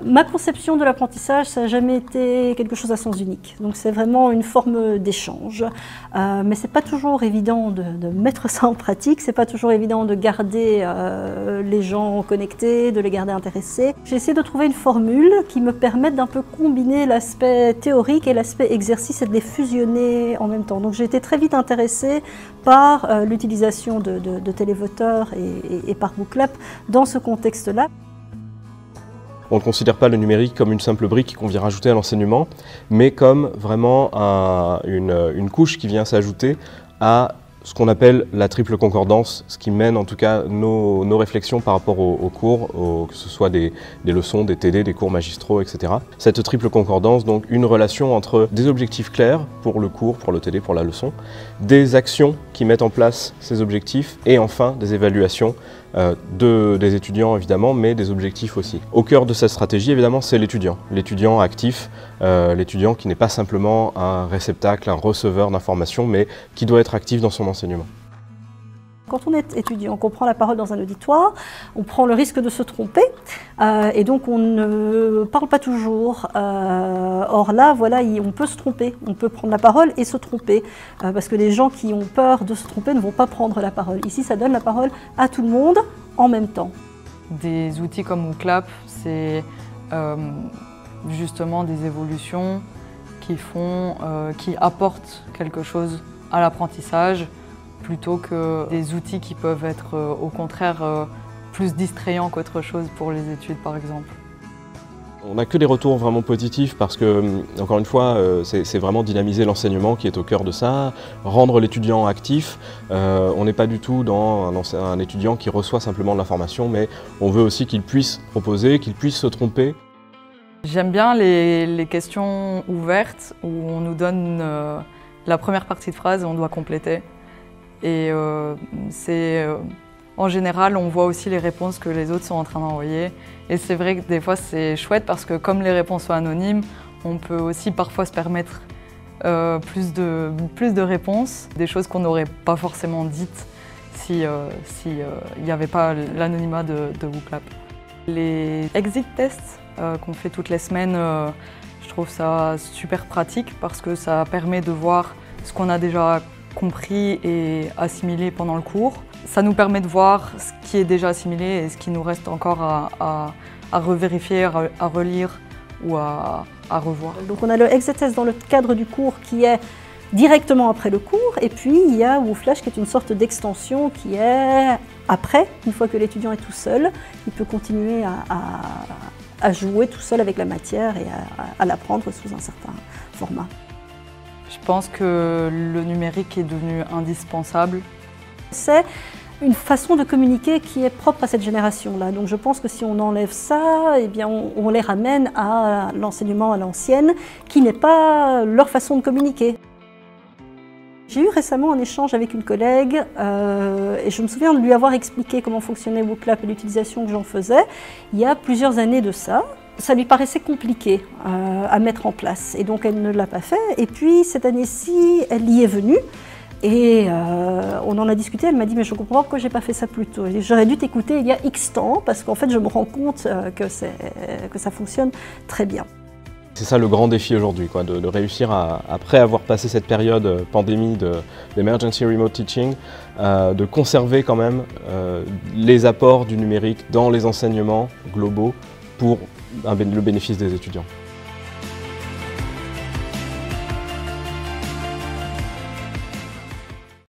Ma conception de l'apprentissage, ça n'a jamais été quelque chose à sens unique. Donc c'est vraiment une forme d'échange. Mais ce n'est pas toujours évident de mettre ça en pratique, ce n'est pas toujours évident de garder les gens connectés, de les garder intéressés. J'ai essayé de trouver une formule qui me permette d'un peu combiner l'aspect théorique et l'aspect exercice et de les fusionner en même temps. Donc j'ai été très vite intéressée par l'utilisation de télévoteurs et par Booklab dans ce contexte-là. On ne considère pas le numérique comme une simple brique qu'on vient rajouter à l'enseignement, mais comme vraiment une couche qui vient s'ajouter à ce qu'on appelle la triple concordance, ce qui mène en tout cas nos réflexions par rapport aux cours, que ce soit des leçons, des TD, des cours magistraux, etc. Cette triple concordance, donc une relation entre des objectifs clairs pour le cours, pour le TD, pour la leçon, des actions qui mettent en place ces objectifs et enfin des évaluations des étudiants évidemment, mais des objectifs aussi. Au cœur de cette stratégie évidemment c'est l'étudiant actif, l'étudiant qui n'est pas simplement un réceptacle, un receveur d'informations, mais qui doit être actif dans son enseignement. Quand on est étudiant, qu'on prend la parole dans un auditoire, on prend le risque de se tromper et donc on ne parle pas toujours. Or là, voilà, on peut se tromper, on peut prendre la parole et se tromper parce que les gens qui ont peur de se tromper ne vont pas prendre la parole. Ici, ça donne la parole à tout le monde en même temps. Des outils comme Booklab, c'est justement des évolutions qui apportent quelque chose à l'apprentissage, plutôt que des outils qui peuvent être au contraire plus distrayants qu'autre chose pour les études par exemple. On n'a que des retours vraiment positifs parce que, encore une fois, c'est vraiment dynamiser l'enseignement qui est au cœur de ça, rendre l'étudiant actif. On n'est pas du tout dans un étudiant qui reçoit simplement de l'information, mais on veut aussi qu'il puisse proposer, qu'il puisse se tromper. J'aime bien les questions ouvertes où on nous donne la première partie de phrase et on doit compléter. Et en général, on voit aussi les réponses que les autres sont en train d'envoyer. Et c'est vrai que des fois, c'est chouette parce que comme les réponses sont anonymes, on peut aussi parfois se permettre plus de réponses, des choses qu'on n'aurait pas forcément dites si n'y avait pas l'anonymat de Booklab. Les exit tests qu'on fait toutes les semaines, je trouve ça super pratique parce que ça permet de voir ce qu'on a déjà compris et assimilé pendant le cours. Ça nous permet de voir ce qui est déjà assimilé et ce qui nous reste encore à revérifier, à relire ou à revoir. Donc on a le exit test dans le cadre du cours qui est directement après le cours, et puis il y a WooFlash qui est une sorte d'extension qui est après, une fois que l'étudiant est tout seul, il peut continuer à jouer tout seul avec la matière et à l'apprendre sous un certain format. Je pense que le numérique est devenu indispensable. C'est une façon de communiquer qui est propre à cette génération-là. Donc je pense que si on enlève ça, eh bien on les ramène à l'enseignement à l'ancienne, qui n'est pas leur façon de communiquer. J'ai eu récemment un échange avec une collègue et je me souviens de lui avoir expliqué comment fonctionnait Booklab et l'utilisation que j'en faisais il y a plusieurs années de ça. Ça lui paraissait compliqué à mettre en place et donc elle ne l'a pas fait. Et puis cette année-ci, elle y est venue et on en a discuté. Elle m'a dit « mais je comprends pas pourquoi j'ai pas fait ça plus tôt ». J'aurais dû t'écouter il y a X temps parce qu'en fait je me rends compte que ça fonctionne très bien. C'est ça le grand défi aujourd'hui, de réussir après avoir passé cette période pandémie d'emergency remote teaching, de conserver quand même les apports du numérique dans les enseignements globaux pour le bénéfice des étudiants.